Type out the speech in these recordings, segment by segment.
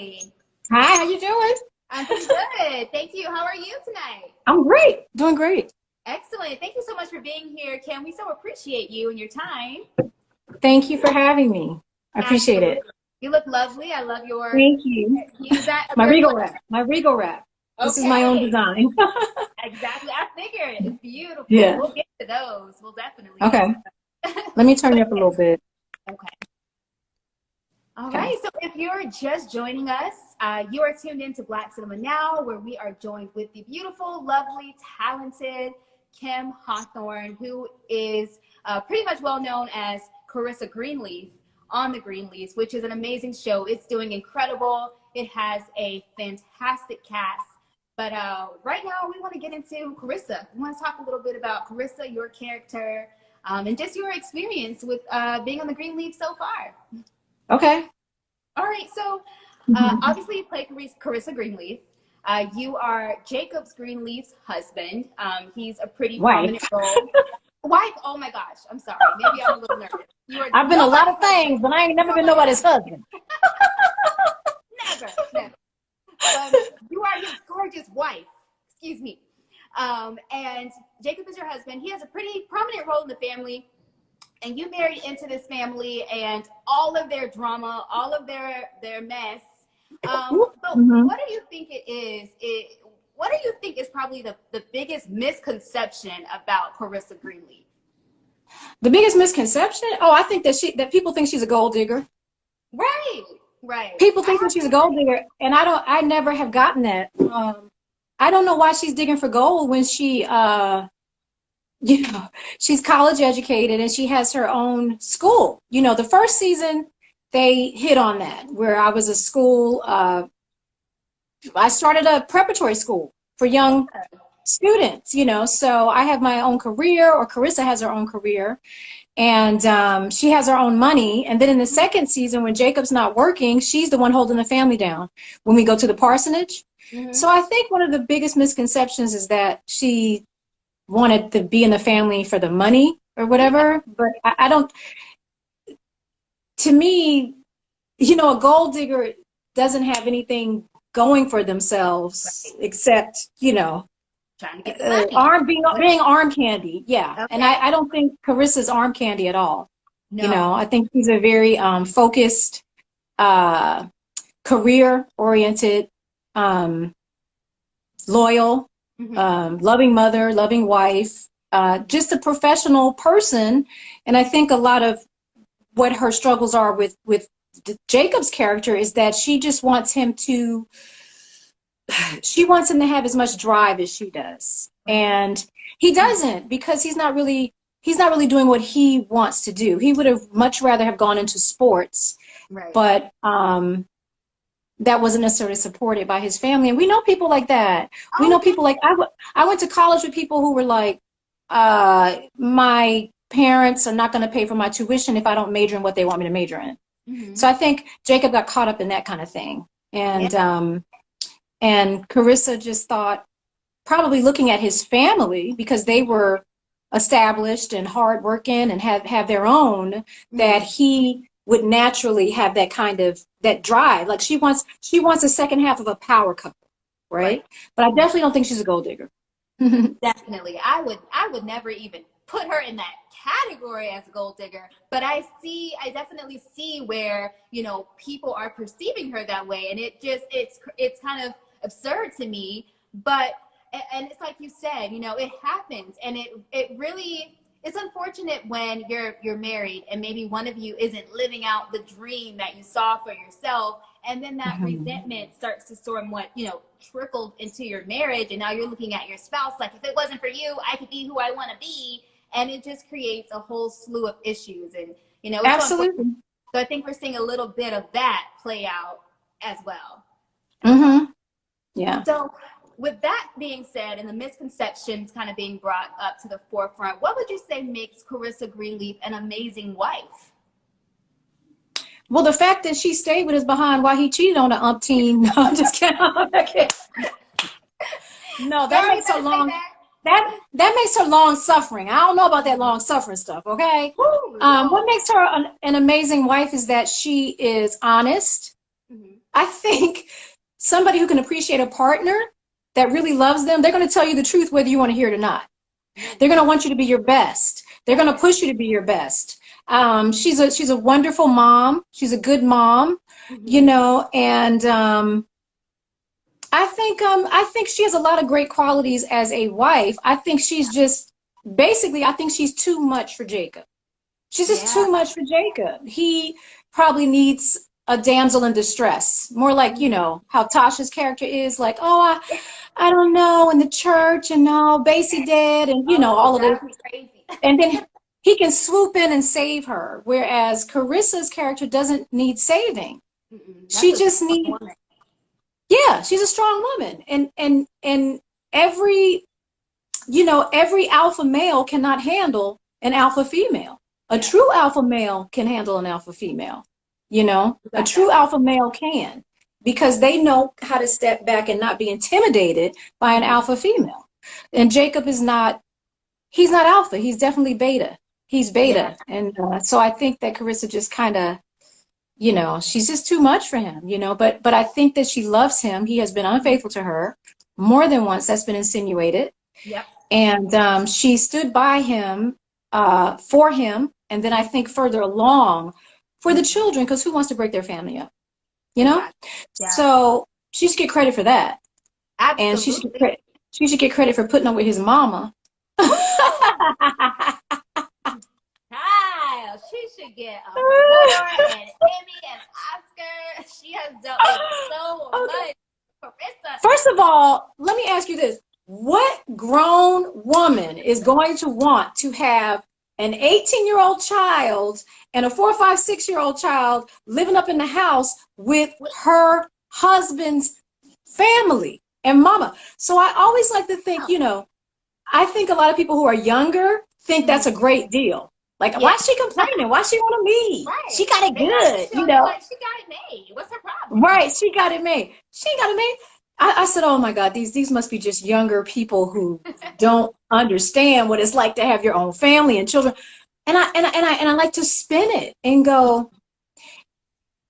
Hi, how you doing? I'm pretty good. Thank you. How are you tonight? I'm great. Doing great. Excellent. Thank you so much for being here, Kim. We so appreciate you and your time. Thank you for having me. I appreciate Absolutely. it. You look lovely. I love your, Thank you. use that My your Regal voice. Wrap. My Regal Wrap. This is my own Okay. design. Exactly. I figured. It's beautiful. Yeah. We'll get to those. We'll definitely Okay. get to those. Let me turn you up a little bit. Okay. All Okay. right, so if you're just joining us, you are tuned into Black Cinema Now, where we are joined with the beautiful, lovely, talented Kim Hawthorne, who is pretty much well known as Kerissa Greenleaf on the Greenleafs, which is an amazing show. It's doing incredible. It has a fantastic cast. But right now, we want to get into Kerissa. We want to talk a little bit about Kerissa, your character, and just your experience with being on the Greenleaf so far. Okay. All right, so obviously you play Kerissa Greenleaf. You are Jacob's Greenleaf's husband. He's a pretty prominent role. Wife, oh my gosh, I'm sorry. Maybe I'm a little nervous. I've been a lot of things, but I ain't never been nobody's husband. Never. You are his gorgeous wife. Excuse me. And Jacob is your husband. He has a pretty prominent role in the family. And you married into this family and all of their drama, all of their mess. But what do you think it is? What do you think is probably the biggest misconception about Kerissa Greenleaf? The biggest misconception? Oh, I think that people think she's a gold digger. Right. People think that she's a gold digger, and I never have gotten that. I don't know why she's digging for gold when she she's college educated and she has her own school. The first season they hit on that, where I was a school, I started a preparatory school for young students, so I have my own career, or Kerissa has her own career, and she has her own money. And then in the second season, when Jacob's not working, she's the one holding the family down when we go to the parsonage. So I think one of the biggest misconceptions is that she wanted to be in the family for the money or whatever, but I don't, to me, a gold digger doesn't have anything going for themselves except, trying to get the money. being arm candy. Yeah. Okay. And I don't think Carissa's arm candy at all. No. I think she's a very focused, career oriented, loyal, loving mother, loving wife, just a professional person. And I think a lot of what her struggles are with Jacob's character is that she just wants him to have as much drive as she does. And he doesn't, because he's not really doing what he wants to do. He would have much rather have gone into sports, but that wasn't necessarily supported by his family. And we know people like that. We know people like, I went to college with people who were like, my parents are not going to pay for my tuition if I don't major in what they want me to major in. So I think Jacob got caught up in that kind of thing. And Kerissa just thought, probably looking at his family, because they were established and hardworking and have their own, that he would naturally have that kind of that drive. Like she wants a second half of a power couple, right? But I definitely don't think she's a gold digger. Definitely. I would never even put her in that category as a gold digger, but I definitely see where, people are perceiving her that way. And it's kind of absurd to me, but, and it's like you said, it happens. And it really, it's unfortunate when you're married and maybe one of you isn't living out the dream that you saw for yourself. And then that resentment starts to somewhat, trickle into your marriage. And now you're looking at your spouse like, if it wasn't for you, I could be who I want to be. And it just creates a whole slew of issues. And, it's absolutely. So I think we're seeing a little bit of that play out as well. Yeah. So with that being said, and the misconceptions kind of being brought up to the forefront, what would you say makes Kerissa Greenleaf an amazing wife? Well, the fact that she stayed with his behind while he cheated on her umpteen. No, I'm just kidding. No, that makes her long. That makes her long suffering. I don't know about that long suffering stuff. Okay. What makes her an amazing wife is that she is honest. I think somebody who can appreciate a partner that really loves them, they're going to tell you the truth whether you want to hear it or not. They're going to want you to be your best. They're going to push you to be your best. She's a wonderful mom. She's a good mom, you know, and I think she has a lot of great qualities as a wife. I think she's just basically, I think she's too much for Jacob. She's just too much for Jacob. He probably needs a damsel in distress, more like, you know, how Tasha's character is, like, oh, I don't know, in the church, and no, Basie dead, and you know, all of this. Crazy. And then he can swoop in and save her, whereas Carissa's character doesn't need saving. She just needs, yeah, she's a strong woman, and every, you know, every alpha male cannot handle an alpha female. A true alpha male can handle an alpha female, you know, a true alpha male can, because they know how to step back and not be intimidated by an alpha female. And Jacob is not, he's not alpha, he's definitely beta. He's beta. And so I think that Kerissa just kind of, you know, she's just too much for him, you know, but I think that she loves him. He has been unfaithful to her more than once. That's been insinuated. Yep. And she stood by him, for him. And then I think further along for the children, because who wants to break their family up? You know? Yeah. So she should get credit for that. Absolutely. And she should get credit for putting up with his mama. She should get an award, an Emmy, an Oscar. She has done so much. Kerissa. First of all, let me ask you this. What grown woman is going to want to have an 18-year-old child and a 4, 5, 6-year-old child living up in the house with her husband's family and mama? So I always like to think, you know, I think a lot of people who are younger think that's a great deal. Like, why is she complaining? Why she want to leave? Right. She got it good, you know. Like, she got it made. What's her problem? Right, she got it made. She got it made. I said, oh my God, these must be just younger people who don't understand what it's like to have your own family and children. And I like to spin it and go,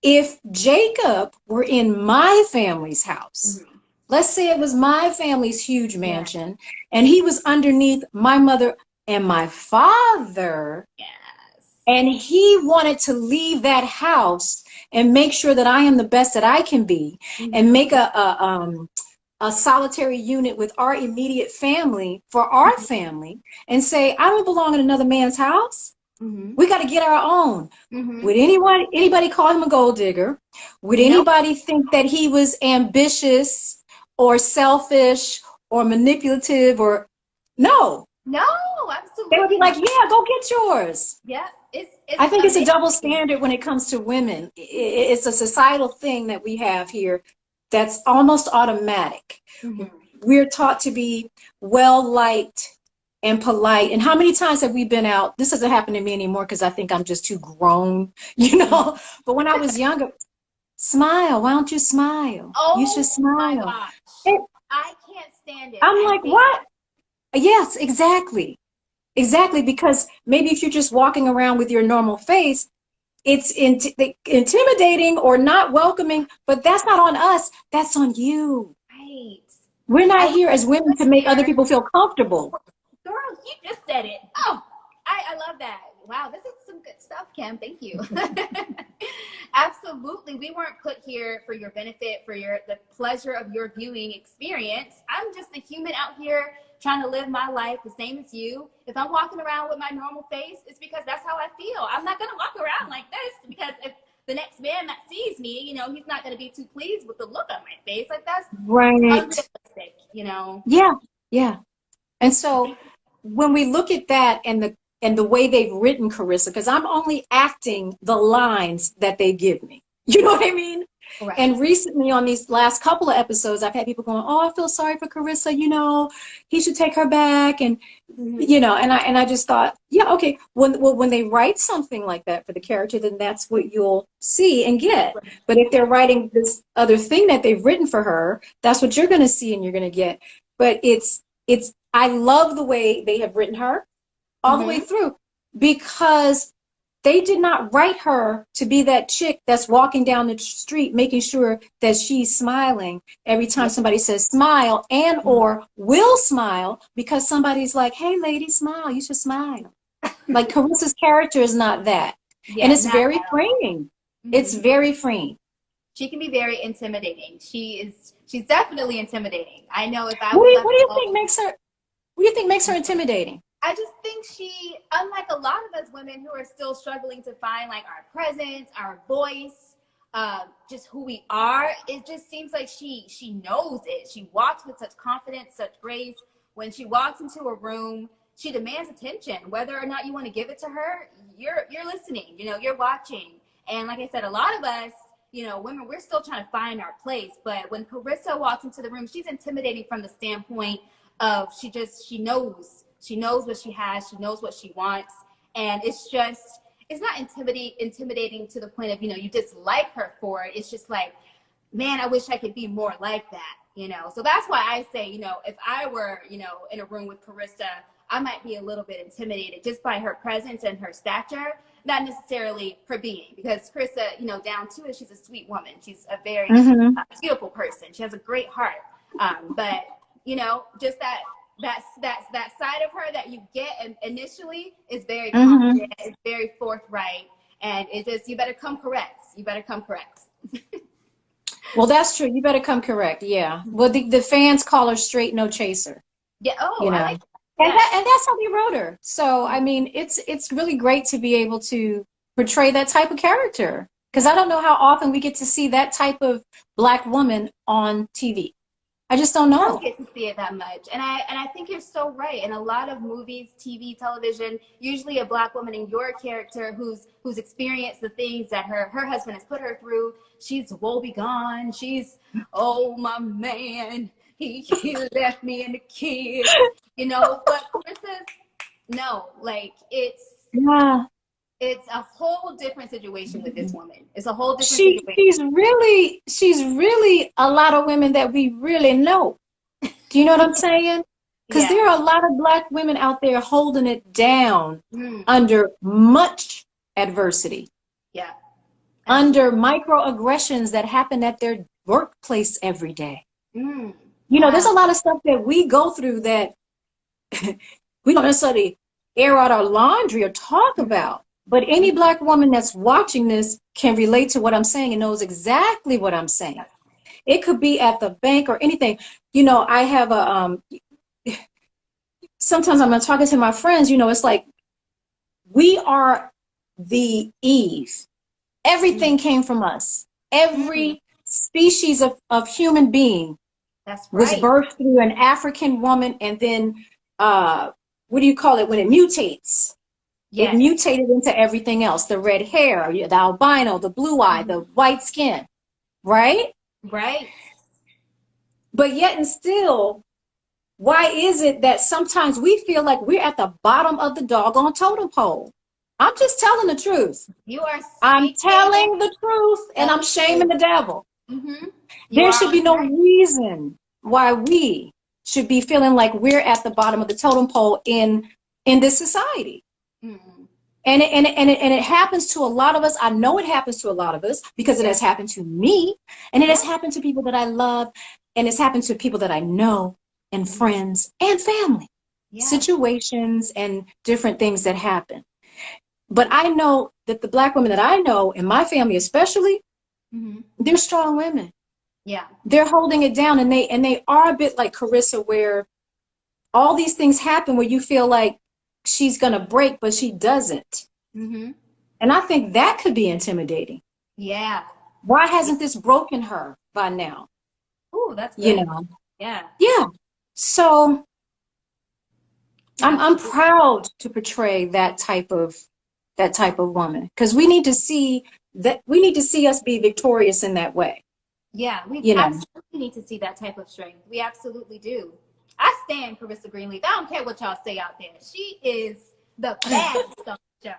if Jacob were in my family's house, let's say it was my family's huge mansion, and he was underneath my mother and my father, and he wanted to leave that house and make sure that I am the best that I can be, and make a solitary unit with our immediate family for our family, and say, I don't belong in another man's house. We got to get our own. Would anybody call him a gold digger? Would anybody think that he was ambitious or selfish or manipulative or no? No, absolutely. They would be like, yeah, go get yours. Yeah. I think it's a double standard when it comes to women. It's a societal thing that we have here that's almost automatic. We're taught to be well-liked and polite. And how many times have we been out? This doesn't happen to me anymore because I think I'm just too grown, you know. But when I was younger, smile. Why don't you smile? Oh, you should smile. My gosh. I can't stand it. I'm like, what? Yes, exactly. Exactly, because maybe if you're just walking around with your normal face, it's intimidating or not welcoming, but that's not on us. That's on you. Right. We're not here as women to make other people feel comfortable. Girl, you just said it. Oh, I love that. Wow, this is some good stuff, Kim. Thank you. Absolutely. We weren't put here for your benefit, for the pleasure of your viewing experience. I'm just a human out here trying to live my life the same as you. If I'm walking around with my normal face, it's because that's how I feel. I'm not going to walk around like this, because if the next man that sees me, you know, he's not going to be too pleased with the look on my face. Like, that's unrealistic, you know? Yeah, yeah. And so when we look at that and the way they've written Kerissa, because I'm only acting the lines that they give me. You know what I mean? Right. And recently on these last couple of episodes, I've had people going, oh, I feel sorry for Kerissa, you know, he should take her back. And, you know, and I just thought, yeah, okay, when they write something like that for the character, then that's what you'll see and get. But if they're writing this other thing that they've written for her, that's what you're going to see and you're going to get. But I love the way they have written her all the way through, because they did not write her to be that chick that's walking down the street making sure that she's smiling every time somebody says smile, and or will smile because somebody's like, hey lady, smile, you should smile. Like Carissa's character is not that. Yeah, And it's not very at all. freeing. It's very freeing. She can be very intimidating. She's definitely intimidating. I know if I What was do you, left what do you alone, think makes her what do you think makes her intimidating? I just think she, unlike a lot of us women who are still struggling to find like our presence, our voice, just who we are, it just seems like she knows it. She walks with such confidence, such grace. When she walks into a room, she demands attention. Whether or not you want to give it to her, you're listening. You know, you're watching. And like I said, a lot of us, you know, women, we're still trying to find our place. But when Kerissa walks into the room, she's intimidating from the standpoint of she knows what she has, she knows what she wants, and it's not intimidating to the point of, you know, you dislike her for it. It's just like, man, I wish I could be more like that, you know. So that's why I say, you know, if I were, you know, in a room with Kerissa, I might be a little bit intimidated just by her presence and her stature, not necessarily her being, because Kerissa, you know, down to it, she's a sweet woman. She's a very beautiful person. She has a great heart. But you know, just that side of her that you get initially is very confident, it's very forthright, and it just, you better come correct. Well, that's true. You better come correct. Yeah. Well, the fans call her straight no chaser. Yeah. Oh, you know, I like and that. and that's how they wrote her. So I mean, it's really great to be able to portray that type of character, because I don't know how often we get to see that type of Black woman on TV. I just don't You don't know. get to see it that much, and I think you're so right. In a lot of movies, TV, television, usually a Black woman in your character who's experienced the things that her husband has put her through. She's woebegone. She's, oh my man, he left me and the kids, you know. But Carissa's, no, like Yeah. it's a whole different situation with this woman. It's a whole different situation. She's really a lot of women that we really know. Do you know what I'm saying? Because there are a lot of Black women out there holding it down under much adversity. Yeah. Under microaggressions that happen at their workplace every day. You know, there's a lot of stuff that we go through that we don't necessarily air out our laundry or talk about. But any Black woman that's watching this can relate to what I'm saying and knows exactly what I'm saying. It could be at the bank or anything. You know, I have sometimes I'm talking to my friends, you know, it's like we are the Eve. Everything came from us. Every species of human being was birthed through an African woman, and then what do you call it when it mutates? It mutated into everything else, the red hair, the albino, the blue eye, the white skin, right? Right. But yet and still, why is it that sometimes we feel like we're at the bottom of the doggone totem pole? I'm just telling the truth. I'm telling the truth, and I'm shaming the devil. There should be no reason why we should be feeling like we're at the bottom of the totem pole in this society. And it happens to a lot of us. I know it happens to a lot of us because it has happened to me, and it has happened to people that I love, and it's happened to people that I know, and friends and family. Situations and different things that happen. But I know that the Black women that I know, in my family especially, they're strong women. Yeah. They're holding it down, and they are a bit like Kerissa, where all these things happen where you feel like she's going to break, but she doesn't. And I think that could be intimidating. Yeah. Why hasn't this broken her by now? Oh, that's good. You know? Yeah. Yeah. So I'm proud to portray that type of woman, because we need to see us be victorious in that way. Yeah, we absolutely need to see that type of strength. We absolutely do. I stand Kerissa Greenleaf. I don't care what y'all say out there. She is the best on the show.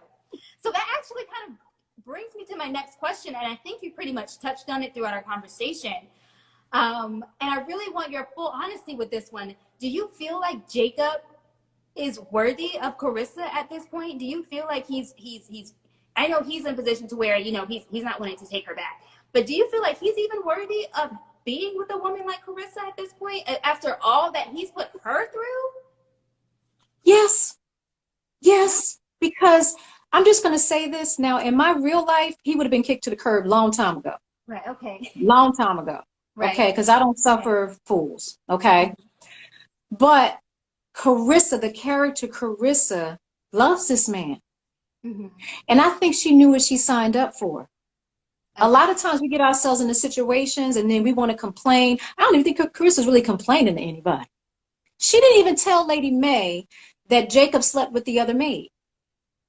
So that actually kind of brings me to my next question, and I think you pretty much touched on it throughout our conversation. And I really want your full honesty with this one. Do you feel like Jacob is worthy of Kerissa at this point? Do you feel like he's I know he's in a position to where, you know, he's not wanting to take her back. But do you feel like he's even worthy of being with a woman like Kerissa at this point, after all that he's put her through? Yes. Yes. Because I'm just going to say this now, in my real life, he would have been kicked to the curb long time ago. Right. Okay. Long time ago. Right. Okay. Because I don't suffer fools. Okay. But Kerissa, the character Kerissa, loves this man. Mm-hmm. And I think she knew what she signed up for. A lot of times we get ourselves into situations and then we want to complain. I don't even think Carissa's really complaining to anybody. She didn't even tell Lady May that Jacob slept with the other maid.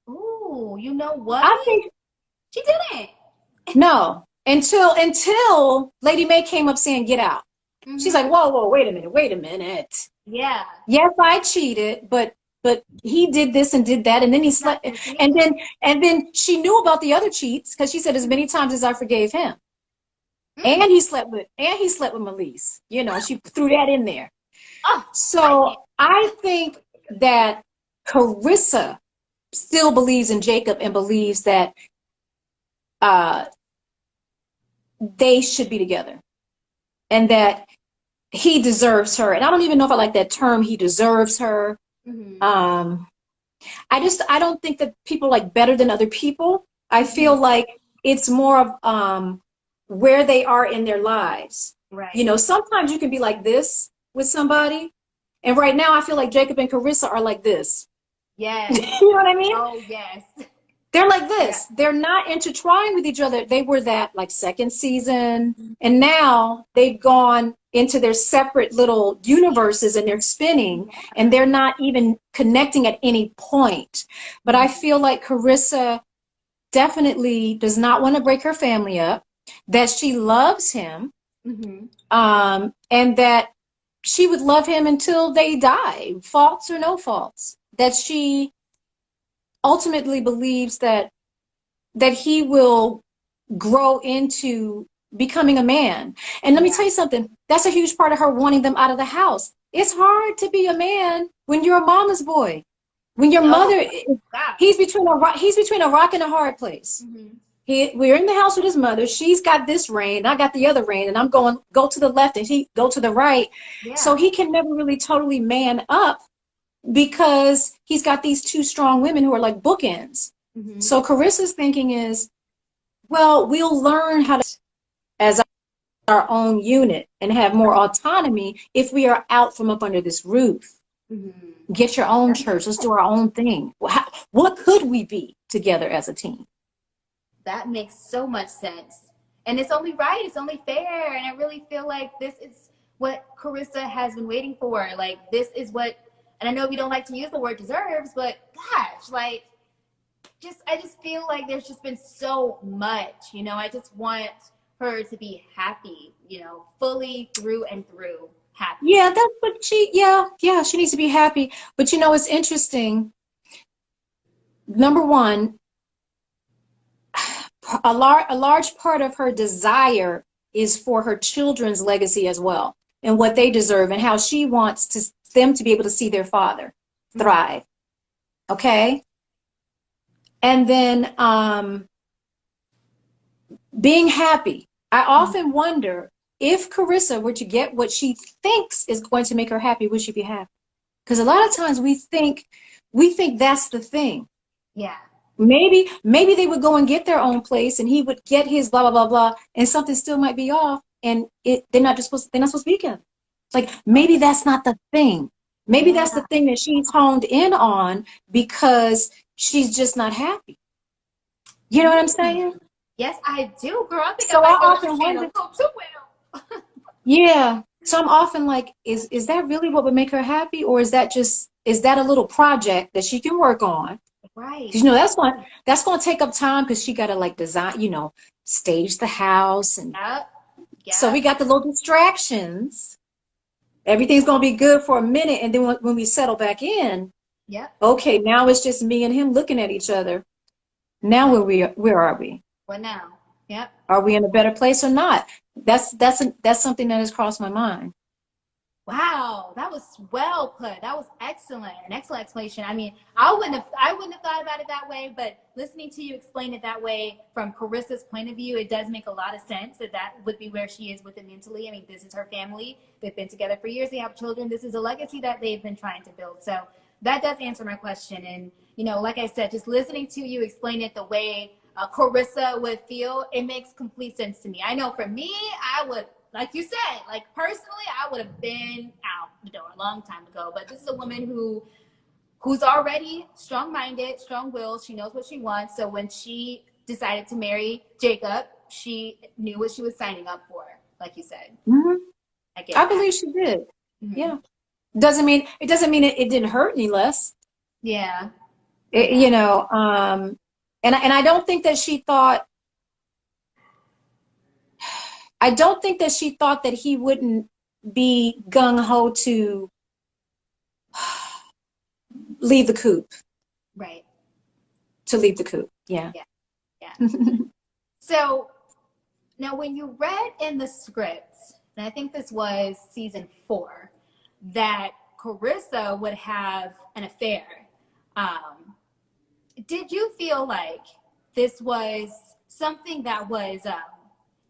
Ooh, you know what? I think she didn't. No, until Lady May came up saying, "Get out." Mm-hmm. She's like, "Whoa, wait a minute. Yeah. Yes, I cheated, but he did this and did that, and then he slept, and then she knew about the other cheats because she said as many times as I forgave him, and he slept with Melise. You know, she threw that in there. Oh, so I think that Kerissa still believes in Jacob and believes that they should be together, and that he deserves her. And I don't even know if I like that term, he deserves her. Mm-hmm. I don't think that people like better than other people. I feel like it's more of where they are in their lives. Right. You know, sometimes you can be like this with somebody, and right now I feel like Jacob and Kerissa are like this. Yes. You know what I mean? Oh, yes. They're like this. Yeah. They're not intertwined with each other. They were that like second season, and now they've gone into their separate little universes and they're spinning, and they're not even connecting at any point. But I feel like Kerissa definitely does not want to break her family up, that she loves him, and that she would love him until they die, faults or no faults, that she ultimately believes that he will grow into becoming a man. And let me tell you something, that's a huge part of her wanting them out of the house. It's hard to be a man when you're a mama's boy. When your mother, he's between a rock and a hard place. We're in the house with his mother. She's got this rein, I got the other rein, and I'm go to the left and he go to the right. Yeah. So he can never really totally man up because he's got these two strong women who are like bookends. So Carissa's thinking is, well, we'll learn how to as our own unit and have more autonomy if we are out from up under this roof. Get your own church. Let's do our own thing. What could we be together as a team? That makes so much sense. And it's only right. It's only fair. And I really feel like this is what Kerissa has been waiting for. Like, this is what, and I know we don't like to use the word deserves, but gosh, like, I just feel like there's just been so much, you know. I just want her to be happy, you know, fully through and through happy. Yeah, that's what she needs to be happy. But you know, it's interesting. Number one, a large part of her desire is for her children's legacy as well, and what they deserve, and how she wants them to be able to see their father thrive. Okay? And then being happy. I often wonder if Kerissa were to get what she thinks is going to make her happy, would she be happy? Because a lot of times we think that's the thing. Yeah. Maybe they would go and get their own place, and he would get his blah blah blah blah, and something still might be off, and they're not supposed to be together. Like, maybe that's not the thing. Maybe that's the thing that she's honed in on because she's just not happy. You know what I'm saying? Yes, I do, girl. I think so I often wonder too well. Yeah. So I'm often like, is that really what would make her happy, or is that a little project that she can work on? Right. You know, that's going to take up time because she got to like design, you know, stage the house, and so we got the little distractions. Everything's going to be good for a minute, and then when we settle back in, okay, now it's just me and him looking at each other. Now where are we? What now? Yep. Are we in a better place or not? That's something that has crossed my mind. Wow, that was well put. That was excellent. An excellent explanation. I mean, I wouldn't have thought about it that way, but listening to you explain it that way from Kerissa's point of view, it does make a lot of sense that that would be where she is with it mentally. I mean, this is her family. They've been together for years. They have children. This is a legacy that they've been trying to build. So that does answer my question. And, you know, like I said, just listening to you explain it the way Kerissa would feel, it makes complete sense to me. I know for me, I would, like you said, like personally, I would have been out the door a long time ago. But this is a woman who's already strong-minded, strong-willed. She knows what she wants. So when she decided to marry Jacob, she knew what she was signing up for, like you said. Mm-hmm. I believe she did. Mm-hmm. Yeah. It doesn't mean it didn't hurt any less. Yeah. You know, and I don't think that she thought. I don't think that she thought that he wouldn't be gung-ho to leave the coop. Right. To leave the coop. Yeah. Yeah. So now when you read in the scripts, and I think this was season 4, that Kerissa would have an affair, did you feel like this was something that was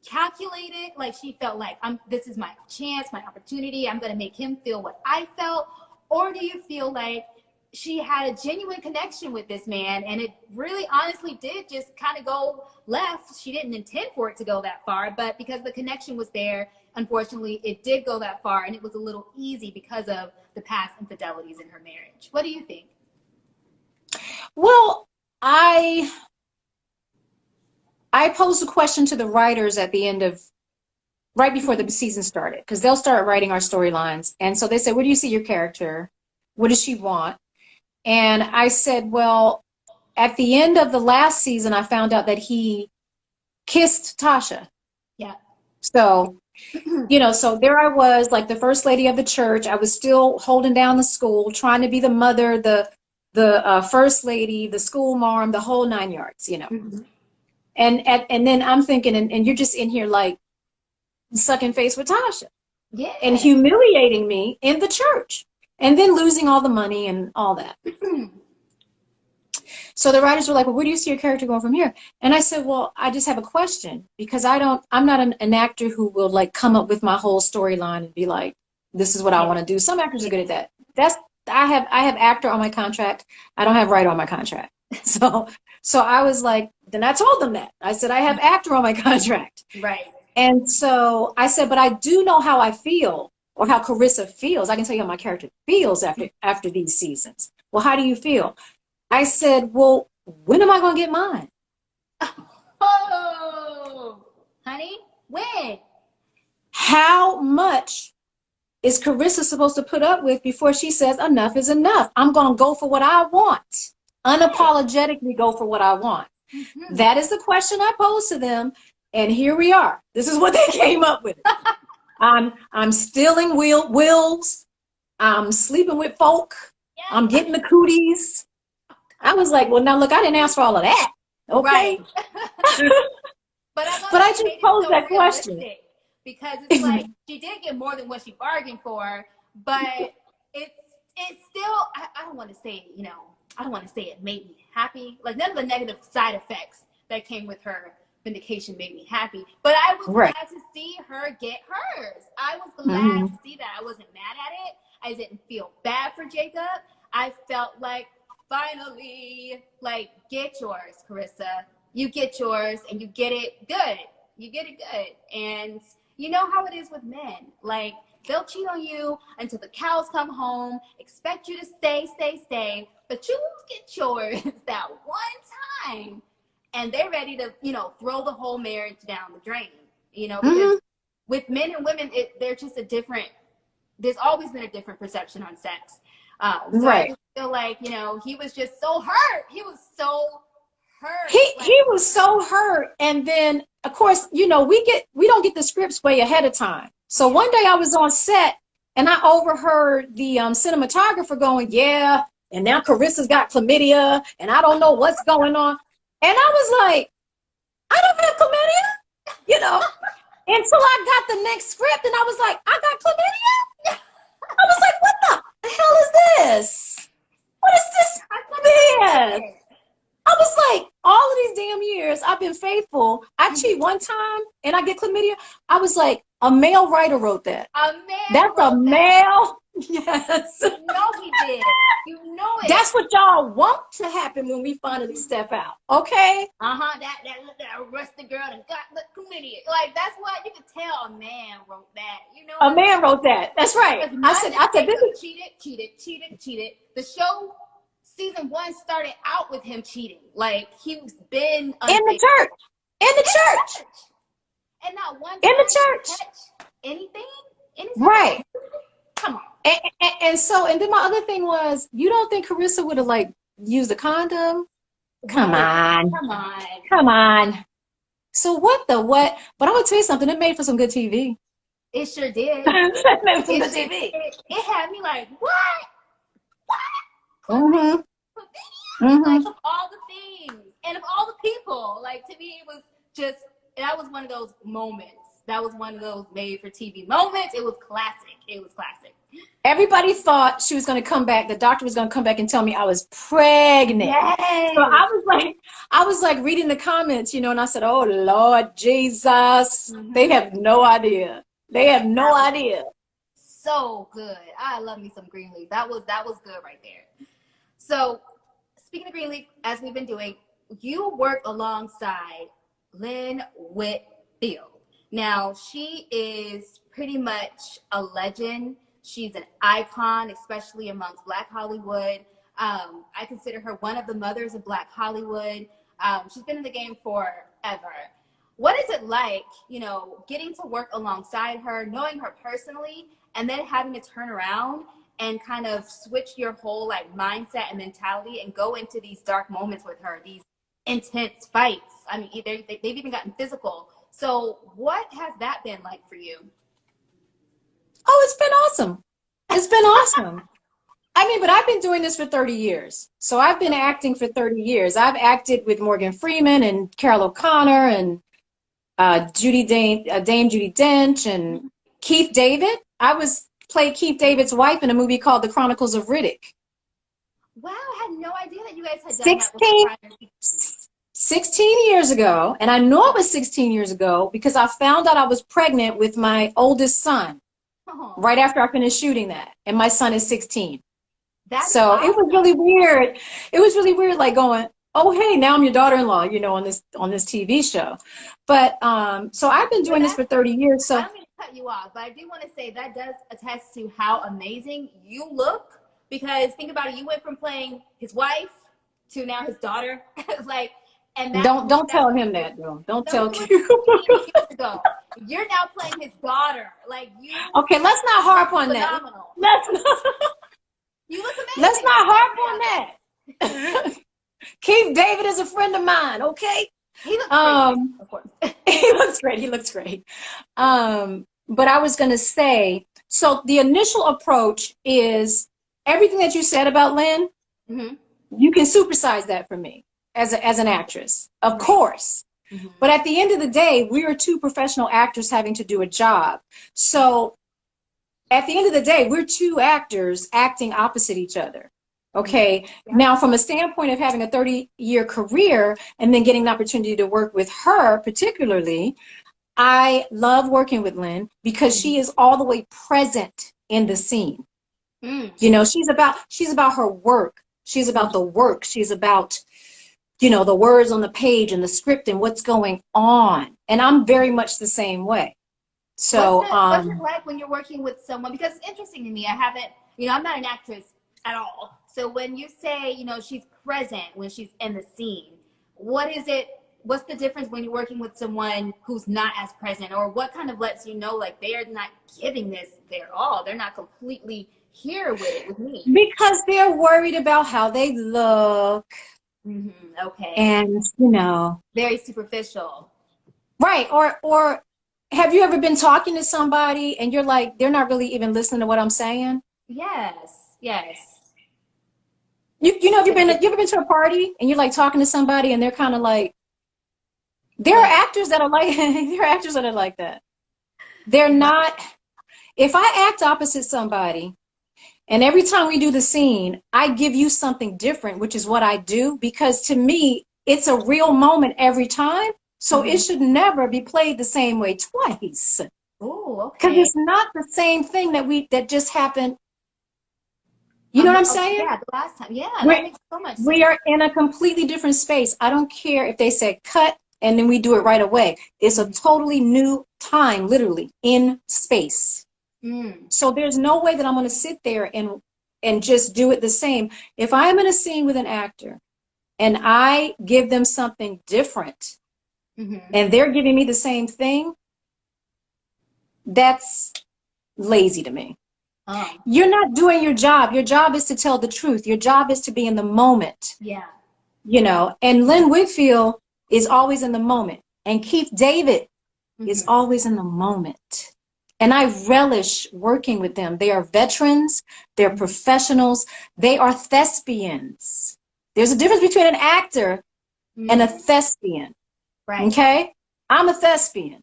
calculated, like she felt like this is my chance, my opportunity, I'm going to make him feel what I felt? Or do you feel like she had a genuine connection with this man and it really honestly did just kind of go left? She didn't intend for it to go that far, but because the connection was there, unfortunately it did go that far, and it was a little easy because of the past infidelities in her marriage. What do you think? Well, I posed a question to the writers at the end of, right before the season started, because they'll start writing our storylines. And so they said, where do you see your character? What does she want? And I said, well, at the end of the last season, I found out that he kissed Tasha. Yeah. So, you know, so there I was, like the first lady of the church. I was still holding down the school, trying to be the mother, the first lady, the school mom, the whole 9 yards, you know. Mm-hmm. And then I'm thinking, and you're just in here like sucking face with Tasha. Yeah. And humiliating me in the church, and then losing all the money and all that. So the writers were like, well, where do you see your character going from here? And I said, well, I just have a question, because I'm not an actor who will like come up with my whole storyline and be like, this is what I want to do. Some actors are good at that. I have actor on my contract. I don't have writer on my contract. So I was like, then I told them that. I said, I have actor on my contract. Right. And so I said, but I do know how I feel, or how Kerissa feels. I can tell you how my character feels after these seasons. Well, how do you feel? I said, well, when am I going to get mine? Oh, honey, when? How much is Kerissa supposed to put up with before she says enough is enough? I'm going to go for what I want. Unapologetically go for what I want. Mm-hmm. That is the question I posed to them. And here we are. This is what they came up with. I'm stealing wills. I'm sleeping with folk. Yeah. I'm getting the cooties. I was like, well, now look, I didn't ask for all of that. Okay. Right. but I just posed that question. Because it's like, she did get more than what she bargained for, but it's still, I don't want to say, you know, I don't want to say it made me happy. Like, none of the negative side effects that came with her vindication made me happy. But I was glad to see her get hers. I was glad to see that. I wasn't mad at it. I didn't feel bad for Jacob. I felt like, finally, like, get yours, Kerissa. You get yours, and you get it good. You get it good. And you know how it is with men. Like, they'll cheat on you until the cows come home, expect you to stay, but you get yours that one time, and they're ready to, you know, throw the whole marriage down the drain, you know, because with men and women, they're just there's always been a different perception on sex. So I just feel like, you know, he was just so hurt. He was so hurt. He was so hurt. And then, of course, you know, we don't get the scripts way ahead of time. So one day I was on set and I overheard the cinematographer going, yeah, and now Kerissa's got chlamydia and I don't know what's going on. And I was like, I don't have chlamydia, you know, until I got the next script and I was like, I got chlamydia? been faithful. I cheat one time and I get chlamydia. I was like, a male writer wrote that. A man That's wrote a that. male. Yes. You know he did. You know it. That's what y'all want to happen when we finally step out. Okay? That arrested girl and got the chlamydia. Like, that's what you can tell a man wrote that. You know, A man wrote that. That's right. I said, this is cheated. The show season 1 started out with him cheating. Like, he's been in the church. In the church. And not one time in the church. Catch anything. Right. Come on. And then my other thing was, you don't think Kerissa would have like used a condom? Come on. So what? But I'm gonna tell you something. It made for some good TV. It sure did. It made for some good TV. It had me like, what? Like, of all the things and of all the people, like, to me, it was just, that was one of those moments. That was one of those made for TV moments. It was classic. Everybody thought she was going to come back. The doctor was going to come back and tell me I was pregnant. Yes. So I was like reading the comments, and I said, oh, Lord Jesus. They have no idea. So good. I love me some Greenleaf. That was good right there. So speaking of Greenleaf, as we've been doing, you work alongside Lynn Whitfield. Now, she is pretty much a legend. She's an icon, especially amongst Black Hollywood. I consider her one of the mothers of Black Hollywood. She's been in the game forever. What is it like, getting to work alongside her, knowing her personally, and then having to turn around and kind of switch your whole mindset and mentality and go into these dark moments with her, these intense fights? I mean, they've even gotten physical. So what has that been like for you? Oh, it's been awesome. I mean, but I've been doing this for 30 years. So I've been acting for 30 years. I've acted with Morgan Freeman and Carol O'Connor and Dame Judi Dench and Keith David. I played Keith David's wife in a movie called The Chronicles of Riddick. Wow, I had no idea that you guys had done that. 16 years ago, and I know it was 16 years ago because I found out I was pregnant with my oldest son right after I finished shooting that, and my son is 16. So awesome. It was really weird. It was really weird, like going, oh, hey, now I'm your daughter-in-law, on this TV show. But so I've been doing this for 30 years. So I don't mean to cut you off, but I do want to say that does attest to how amazing you look, because think about it, you went from playing his wife to now his daughter, And don't tell him that, though. Don't tell Q. Years ago. You're now playing his daughter. Okay, let's not harp on phenomenal. You look amazing. Let's not harp on that. Keith David is a friend of mine, okay? He looks great, of course. He looks great. But I was going to say, so the initial approach is everything that you said about Lynn, you can supersize that for me. As an actress, of course. But at the end of the day, we are two professional actors having to do a job. So at the end of the day, we're two actors acting opposite each other. Okay. Now, from a standpoint of having a 30-year career and then getting an opportunity to work with her particularly, I love working with Lynn because she is all the way present in the scene. She's about her work. She's about the work. She's about the words on the page and the script and what's going on. And I'm very much the same way. So what's it like when you're working with someone? Because it's interesting to me. I'm not an actress at all. So when you say, she's present when she's in the scene, what's the difference when you're working with someone who's not as present? Or what kind of lets you know, they're not giving this their all? They're not completely here with me. Because they're worried about how they look. Okay. And, very superficial. Right. Or have you ever been talking to somebody and you're like, they're not really even listening to what I'm saying? Yes. You ever been to a party and you're like talking to somebody and they're kind of like, there are actors that are like, that. They're not, if I act opposite somebody, and every time we do the scene, I give you something different, which is what I do, because to me, it's a real moment every time. So it should never be played the same way twice. Oh, Because okay. it's not the same thing that just happened. You know what I'm saying? Yeah, the last time. Yeah, We're, that makes so much sense. we are in a completely different space. I don't care if they said cut and then we do it right away. It's a totally new time, literally, in space. So there's no way that I'm going to sit there and just do it the same. If I'm in a scene with an actor and I give them something different and they're giving me the same thing, that's lazy to me. You're not doing your job. Your job is to tell the truth. Your job is to be in the moment. Yeah. You know, and Lynn Whitfield is always in the moment. And Keith David is always in the moment. And I relish working with them. They are veterans. They're professionals. They are thespians. There's a difference between an actor and a thespian. Right. Okay? I'm a thespian.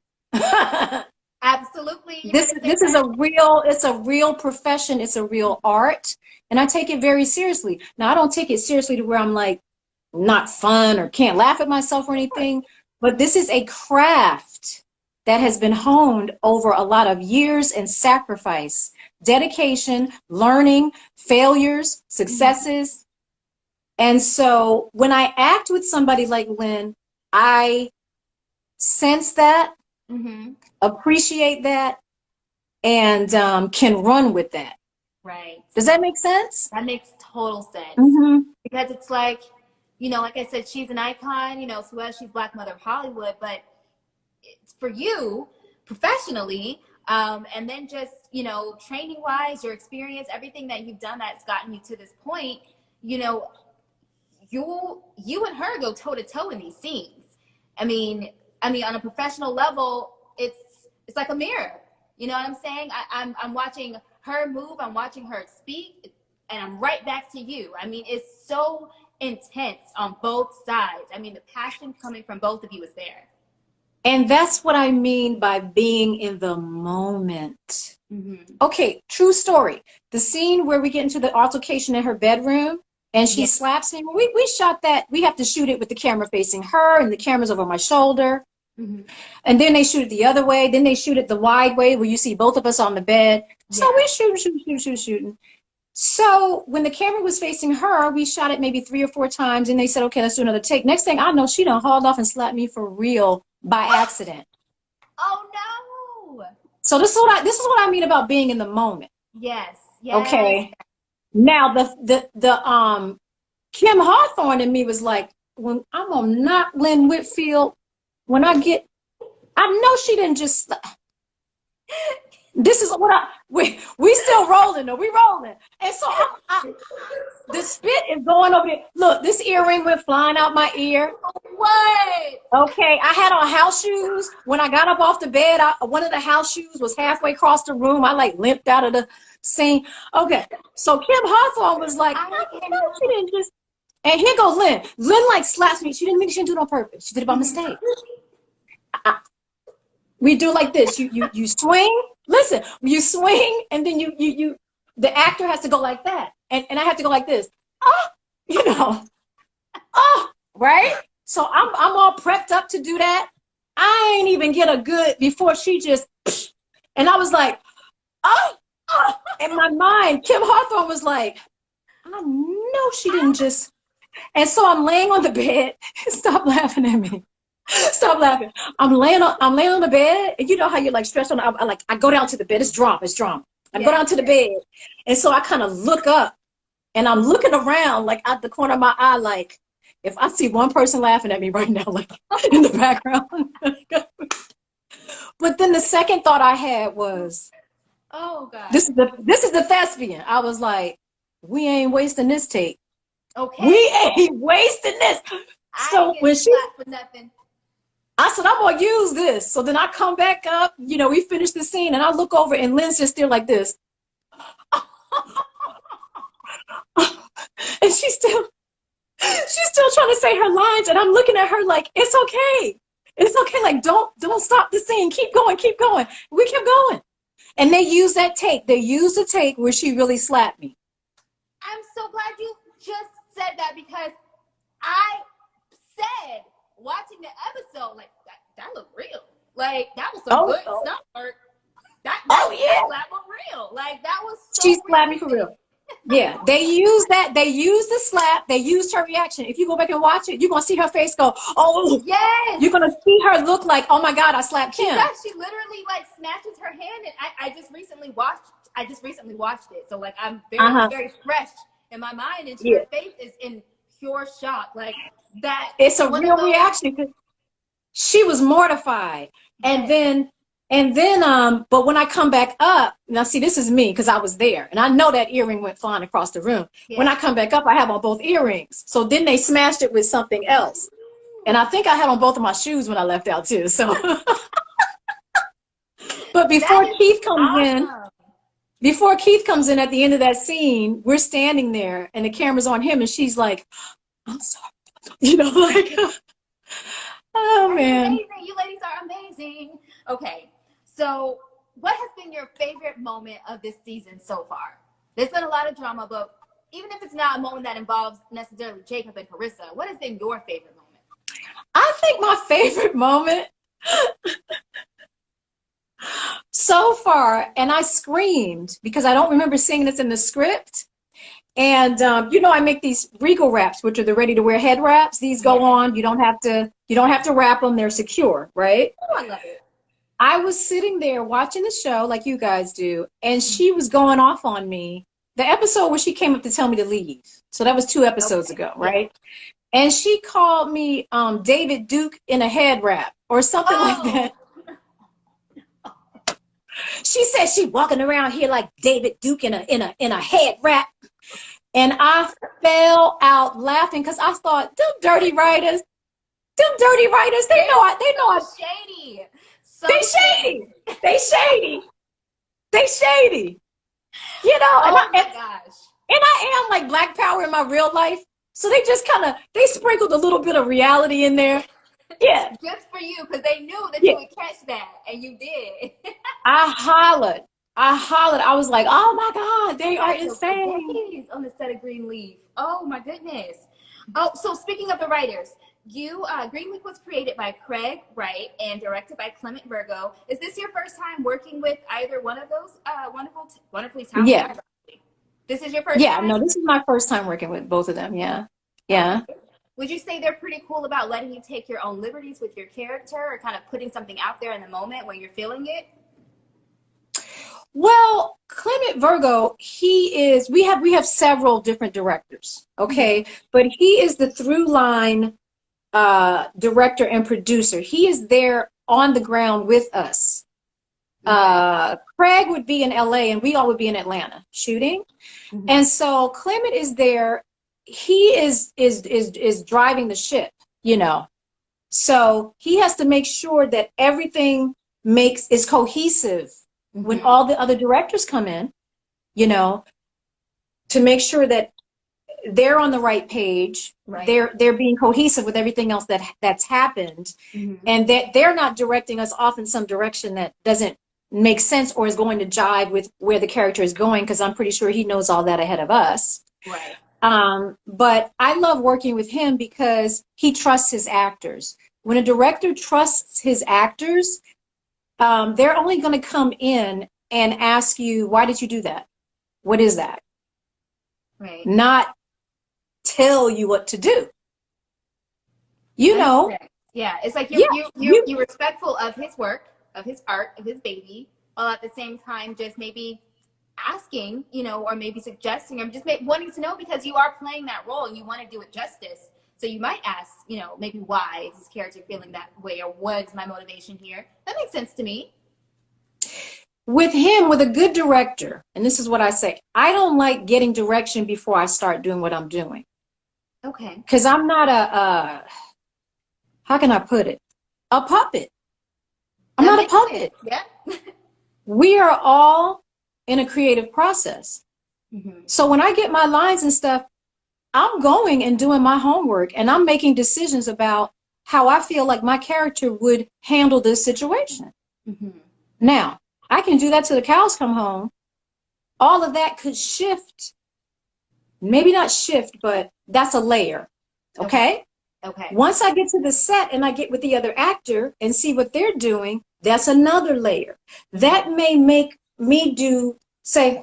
Absolutely. This is it's a real profession. It's a real art. And I take it very seriously. Now, I don't take it seriously to where I'm like not fun or can't laugh at myself or anything. But this is a craft that has been honed over a lot of years and sacrifice, dedication, learning, failures, successes. And so when I act with somebody like Lynn, I sense that, appreciate that, and can run with that. Right. Does that make sense? That makes total sense. Because it's like, you know, like I said, she's an icon, you know, so as she's Black Mother of Hollywood, but it's for you professionally, and then just, you know, training wise, your experience, everything that you've done that's gotten you to this point, you know, you and her go toe to toe in these scenes. I mean, on a professional level, it's like a mirror. You know what I'm saying? I'm watching her move, I'm watching her speak, and I'm right back to you. I mean, it's so intense on both sides. I mean, the passion coming from both of you is there. And that's what I mean by being in the moment. Okay, true story. The scene where we get into the altercation in her bedroom and she slaps him, we shot that. We have to shoot it with the camera facing her and the camera's over my shoulder. And then they shoot it the other way. Then they shoot it the wide way where you see both of us on the bed. So we shooting. So when the camera was facing her, we shot it maybe 3 or 4 times, and they said, okay, let's do another take. Next thing I know, she done hauled off and slapped me for real by accident. Oh no. So this is what I mean about being in the moment. Yes. Okay. Now the Kim Hawthorne in me was like, when I'm gonna knock Lynn Whitfield, when I know she didn't just. This is what we still rolling though. We rolling, and so the spit is going over there. Look, this earring went flying out my ear. What? Okay, I had on house shoes. When I got up off the bed, one of the house shoes was halfway across the room. I like limped out of the scene. Okay, so Kim Hawthorne was like, no, she didn't just. And here goes Lynn. Lynn like slaps me. She didn't do it on purpose. She did it by mistake. We do like this. You swing. Listen, you swing, and then you the actor has to go like that, and I have to go like this. You know, right? So I'm all prepped up to do that. I ain't even get a good before she just, and I was like, in my mind, Kim Hawthorne was like, I know she didn't just, and so I'm laying on the bed. Stop laughing at me. Stop laughing. I'm laying on the bed, and you know how you're like stretched on. I go down to the bed. It's drama. I go down to the bed, and so I kind of look up, and I'm looking around like out the corner of my eye, like if I see one person laughing at me right now, like in the background. But then the second thought I had was, oh God, this is the thespian. I was like, we ain't wasting this tape. Okay, we ain't wasting this. So when she. For nothing. I said, I'm going to use this. So then I come back up, you know, we finish the scene, and I look over, and Lynn's just there like this. And she's still trying to say her lines, and I'm looking at her like, it's okay. It's okay. Like, don't stop the scene. Keep going. We kept going. And they used that take. They used the take where she really slapped me. I'm so glad you just said that, because I said, watching the episode, like, that looked real. Like, that was some Oh, good oh. stuff. That Yeah. slap was real. Like, that was so She slapped me real. for real. Yeah, they used that. They used the slap. They used her reaction. If you go back and watch it, you're gonna see her face go, oh. Yes. You're gonna see her look like, oh my God, I slapped She Kim. does. She literally like snatches her hand, and I just recently watched it. So like I'm very fresh in my mind, and her face is in pure shock. Like that. It's a real reaction because she was mortified. Yes. And then, but when I come back up, now see, this is me because I was there, and I know that earring went flying across the room. Yes. When I come back up, I have on both earrings. So then they smashed it with something else, and I think I had on both of my shoes when I left out too. So, but before Keith comes in at the end of that scene, we're standing there, and the camera's on him, and she's like, "I'm sorry," you know, like, oh man, amazing. You ladies are amazing. Okay. So, what has been your favorite moment of this season so far? There's been a lot of drama, but even if it's not a moment that involves necessarily Jacob and Kerissa, what has been your favorite moment? I think my favorite moment so far, and I screamed because I don't remember seeing this in the script. And you know, I make these Regal Wraps, which are the ready-to-wear head wraps. These go on. You don't have to wrap them. They're secure, right? Oh, I love it. I was sitting there watching the show like you guys do, and she was going off on me. The episode where she came up to tell me to leave. So that was 2 episodes ago, right? Yeah. And she called me David Duke in a head wrap or something like that. She said she walking around here like David Duke in a head wrap. And I fell out laughing because I thought, them dirty writers, they know I shady. They shady. You know, and I am like Black Power in my real life. So they just they sprinkled a little bit of reality in there. Yeah. Just for you, because they knew that you would catch that, and you did. I hollered. I was like, oh my God, they are insane. On the set of Greenleaf. Oh my goodness. Oh, so speaking of the writers, Greenleaf was created by Craig Wright and directed by Clement Virgo. Is this your first time working with either one of those wonderfully talented? Yeah. This is your first time? Yeah, no, this is my first time working with both of them. Yeah. Yeah. Would you say they're pretty cool about letting you take your own liberties with your character or kind of putting something out there in the moment when you're feeling it? Well, Clement Virgo, we have several different directors, okay? Mm-hmm. But he is the through line director and producer. He is there on the ground with us. Craig would be in LA and we all would be in Atlanta shooting. Mm-hmm. And so Clement is there. He is driving the ship, you know. So he has to make sure that everything is cohesive. Mm-hmm. When all the other directors come in, you know, to make sure that they're on the right page, right. They're being cohesive with everything else that's happened, mm-hmm. and that they're not directing us off in some direction that doesn't make sense or is going to jive with where the character is going, because I'm pretty sure he knows all that ahead of us. Right. But I love working with him because he trusts his actors. When a director trusts his actors, they're only going to come in and ask you, why did you do that? What is that? Right. Not tell you what to do. You know. Yeah, it's like you're respectful of his work, of his art, of his baby, while at the same time just maybe asking, you know, or maybe suggesting, or just wanting to know, because you are playing that role and you want to do it justice. So you might ask, you know, maybe why is this character feeling that way, or what's my motivation here? That makes sense to me. With him, with a good director, and this is what I say, I don't like getting direction before I start doing what I'm doing. Okay. Because I'm not how can I put it? A puppet. I'm not a puppet. Yeah. We are all in a creative process. Mm-hmm. So when I get my lines and stuff, I'm going and doing my homework, and I'm making decisions about how I feel like my character would handle this situation. Mm-hmm. Now, I can do that till the cows come home. All of that could shift. Maybe not shift, but that's a layer. Okay? Okay. Once I get to the set and I get with the other actor and see what they're doing, that's another layer. That may make me say,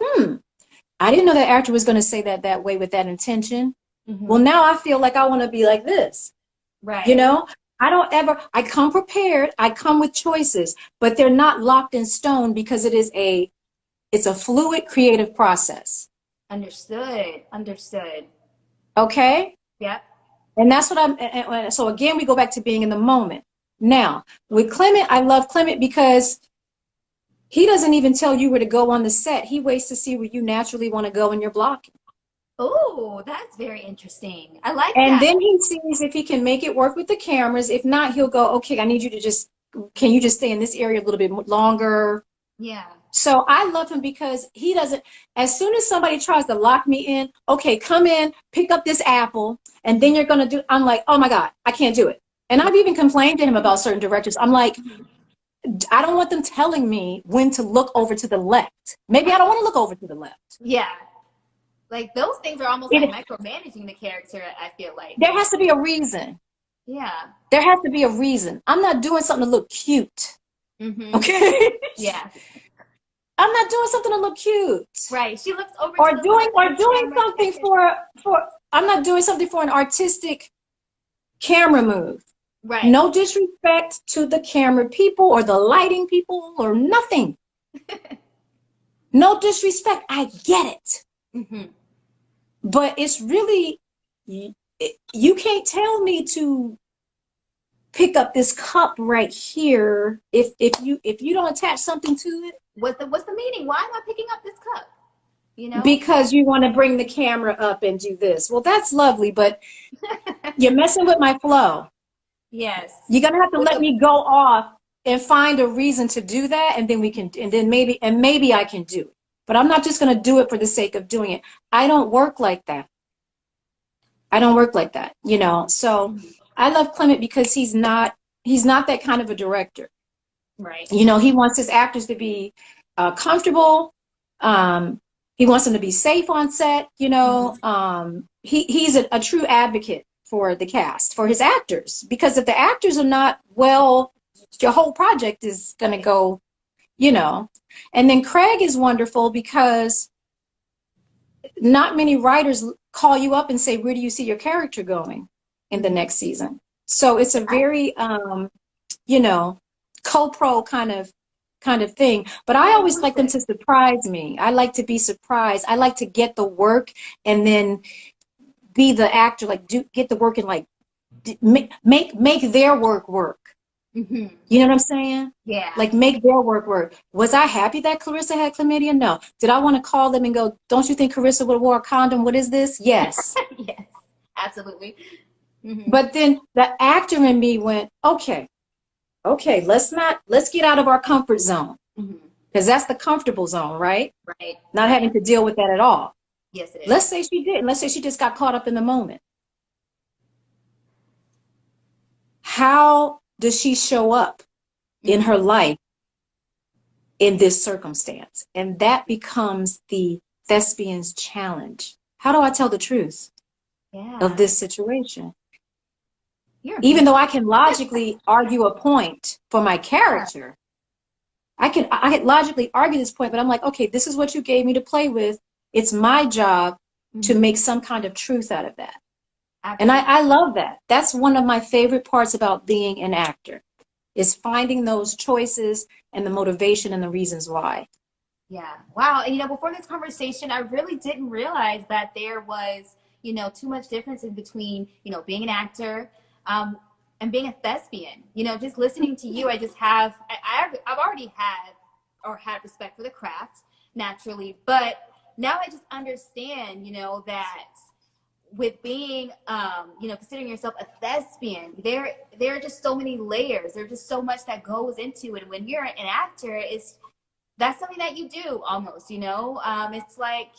I didn't know that actor was going to say that way with that intention. Well, now I feel like I want to be like this. Right. You know, I come prepared, I come with choices, but they're not locked in stone because it's a fluid creative process. Understood. Okay? Yep. And that's so again, we go back to being in the moment. Now, with Clement, I love Clement because he doesn't even tell you where to go on the set. He waits to see where you naturally want to go in your blocking. Oh, that's very interesting. I like And that. then he sees if he can make it work with the cameras. If not, he'll go, okay, I need you to can you just stay in this area a little bit longer? Yeah. So I love him because he doesn't, as soon as somebody tries to lock me in, okay, come in, pick up this apple, and then you're going to I'm like, oh my God, I can't do it. And I've even complained to him about certain directors. I'm like, I don't want them telling me when to look over to the left. Maybe I don't want to look over to the left. Yeah. Like those things are almost like micromanaging the character, I feel like. There has to be a reason. Yeah. There has to be a reason. I'm not doing something to look cute. Okay? Yeah. I'm not doing something to look cute. Right. She looks over or to the doing left something for I'm not doing something for an artistic camera move. Right. No disrespect to the camera people or the lighting people or nothing. No disrespect. I get it. But it's really, you can't tell me to pick up this cup right here if you don't attach something to it. What's the meaning? Why am I picking up this cup? You know? Because you want to bring the camera up and do this. Well, that's lovely, but you're messing with my flow. Yes. You're gonna have to let me go off and find a reason to do that, and then maybe I can do it. But I'm not just gonna do it for the sake of doing it. I don't work like that. You know. So I love Clement because he's not that kind of a director. Right. You know, he wants his actors to be comfortable. He wants them to be safe on set. You know, he's a true advocate for the cast, for his actors, because if the actors are not well, your whole project is going to go, you know. And then Craig is wonderful because not many writers call you up and say, where do you see your character going in the next season? So it's a very, you know, co-pro kind of thing. But I always like them to surprise me. I like to be surprised. I like to get the work and then be the actor, like get the work and like make their work. You know what I'm saying? Yeah. Like make their work. Was I happy that Kerissa had chlamydia? No. Did I want to call them and go, don't you think Kerissa would have wore a condom? What is this? Yes. Yes, absolutely. But then the actor in me went, okay, let's get out of our comfort zone. Because that's the comfortable zone, right? Right. Not having to deal with that at all. Yes, it is. Let's say she did. Let's say she just got caught up in the moment. How does she show up in her life in this circumstance? And that becomes the thespian's challenge. How do I tell the truth of this situation? Even though I can logically argue a point for my character, I can logically argue this point, but I'm like, okay, this is what you gave me to play with. It's my job to make some kind of truth out of that. Absolutely. And I love that. That's one of my favorite parts about being an actor, is finding those choices and the motivation and the reasons why. Yeah. Wow. And, you know, before this conversation, I really didn't realize that there was, you know, too much difference in between, you know, being an actor and being a thespian. You know, just listening to you, I just I've already had respect for the craft naturally, but now I just understand, you know, that with being, you know, considering yourself a thespian, there are just so many layers. There's just so much that goes into it. And when you're an actor, that's something that you do almost, you know. It's like,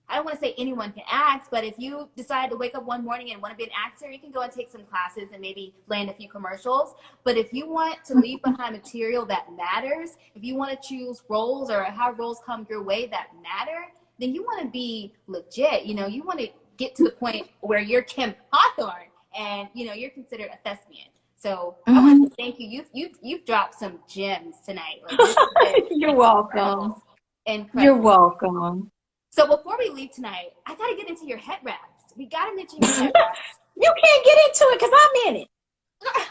I don't want to say anyone can act, but if you decide to wake up one morning and want to be an actor, you can go and take some classes and maybe land a few commercials. But if you want to leave behind material that matters, if you want to choose roles or how roles come your way that matter, then you want to be legit. You know, you want to get to the point where you're Kim Hawthorne and you know, you're considered a thespian. So I Mm-hmm. want to thank you. You've dropped some gems tonight. Like this has been You're welcome. You're incredible. welcome. So before we leave tonight, I got to get into your head wraps. We got to mention your head wraps. You can't get into it because I'm in it.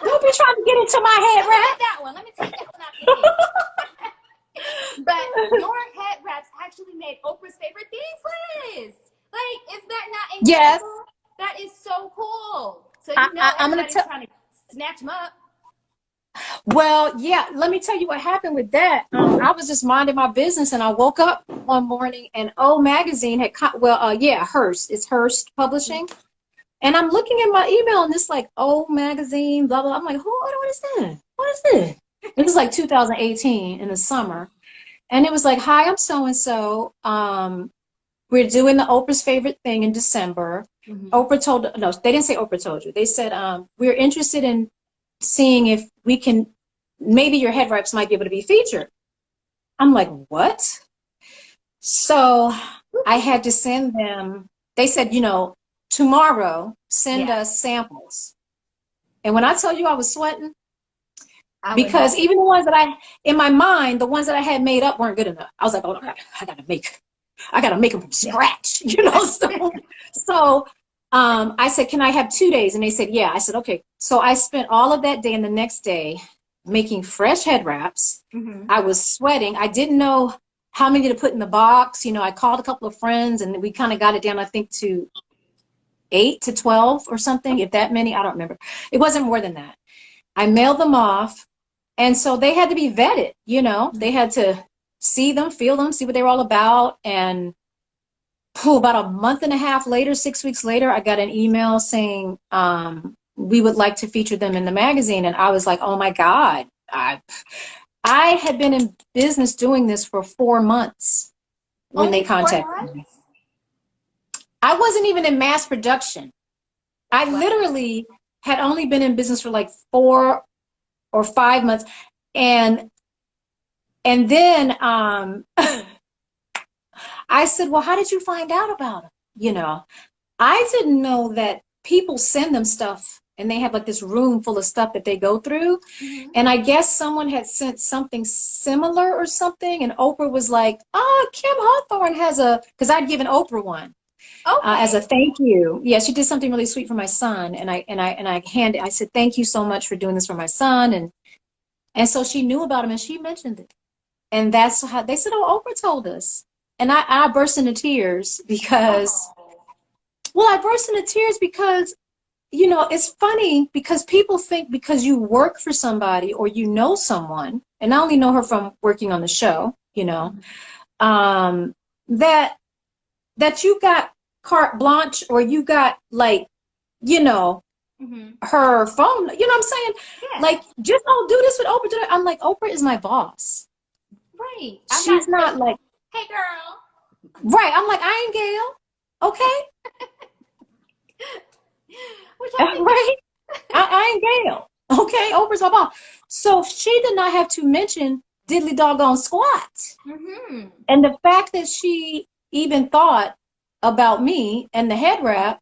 Don't be trying to get into my head wrap. That one. Let me take that one out the game. But your head wraps actually made Oprah's favorite things list. Like, is that not incredible? Yes. That is so cool. So you know everybody's trying to snatch them up. Well, yeah, let me tell you what happened with that. I was just minding my business, and I woke up one morning, and O Magazine had, Hearst. It's Hearst Publishing. And I'm looking at my email, and it's like, O Magazine, blah, blah. I'm like, what is this? What is this? It was like 2018 in the summer. And it was like, hi, I'm so-and-so. We're doing the Oprah's favorite thing in December. Mm-hmm. No, they didn't say Oprah told you. They said, we're interested in seeing if we can, maybe your head wraps might be able to be featured. I'm like, what? So I had to send them, they said, tomorrow, send us samples. And when I tell you I was sweating, because even the ones that in my mind, the ones that I had made up weren't good enough. I was like, oh, I gotta make them from scratch, So I said, can I have 2 days? And they said, yeah. I said, okay. So I spent all of that day and the next day making fresh head wraps. Mm-hmm. I was sweating. I didn't know how many to put in the box. I called a couple of friends, and we kind of got it down, I think, to 8 to 12 or something, if that many. I don't remember. It wasn't more than that. I mailed them off. And so they had to be vetted, They had to see them, feel them, see what they were all about. And about a month and a half later, 6 weeks later, I got an email saying we would like to feature them in the magazine. And I was like, oh my God. I had been in business doing this for 4 months when they contacted me. I wasn't even in mass production. I literally had only been in business for like 4 or 5 months. And then I said, well, how did you find out about them? I didn't know that people send them stuff, and they have like this room full of stuff that they go through. Mm-hmm. And I guess someone had sent something similar or something. And Oprah was like, Kim Hawthorne has because I'd given Oprah one. As a thank you. Yeah, she did something really sweet for my son. And I said, thank you so much for doing this for my son. And so she knew about him, and she mentioned it. And that's how they said, oh, Oprah told us. And I burst into tears because, it's funny because people think because you work for somebody or someone, and I only know her from working on the show, that you got carte blanche, or you got her phone, you know what I'm saying? Yeah. Like, just do this with Oprah. I'm like, Oprah is my boss. Right. She's not like, hey girl. Right. I'm like, I ain't Gail. Okay. Right. I ain't Gail. Okay. Oprah's my boss. So she did not have to mention diddly doggone squat. Mm-hmm. And the fact that she even thought about me and the head wrap,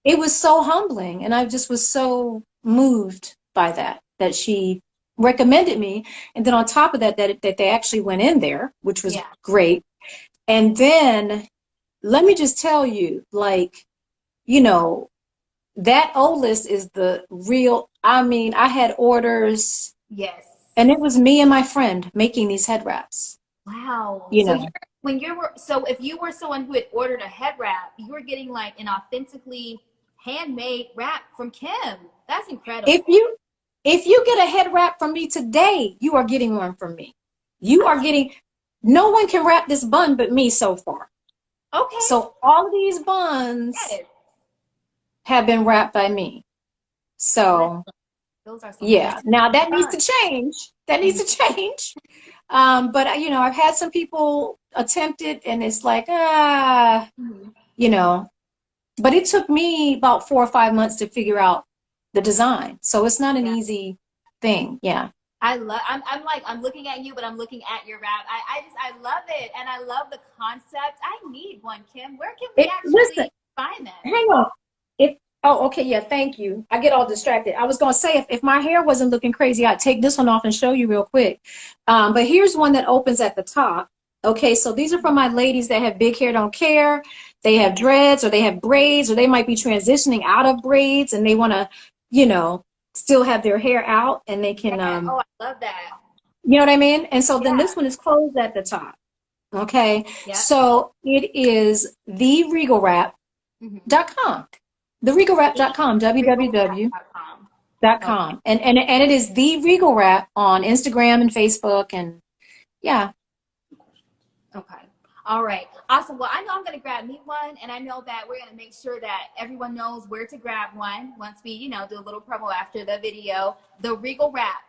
it was so humbling. And I just was so moved by that she recommended me. And then on top of that they actually went in there, which was great. And then let me just tell you, that O list is the real, I had orders. Yes. And it was me and my friend making these head wraps. Wow. So if you were someone who had ordered a head wrap, you were getting like an authentically handmade wrap from Kim. That's incredible. If you get a head wrap from me today, you are getting one from me. You are getting, no one can wrap this bun but me so far. Okay. So all of these buns have been wrapped by me. So those are now that needs to change. That needs to change. But I've had some people attempt it, and it's like, but it took me about 4 or 5 months to figure out the design. So it's not an easy thing. Yeah. I'm looking at you, but I'm looking at your wrap. I love it. And I love the concept. I need one, Kim. Where can we actually find that? Hang on. Oh, okay. Yeah, thank you. I get all distracted. I was going to say, if my hair wasn't looking crazy, I'd take this one off and show you real quick. But here's one that opens at the top. Okay, so these are for my ladies that have big hair, don't care. They have dreads or they have braids or they might be transitioning out of braids and they want to, you know, still have their hair out and they can, Yeah. Oh, I love that. you know what I mean? And so then Yeah. this one is closed at the top. Okay, Yeah. so it is theregalwrap.com. Theregalwrap.com, www.com. Okay. And it is the Regal Wrap on Instagram and Facebook and yeah. Okay. All right. Awesome. Well, I know I'm going to grab me one, and I know that we're going to make sure that everyone knows where to grab one once we, you know, do a little promo after the video. The Regal Wrap.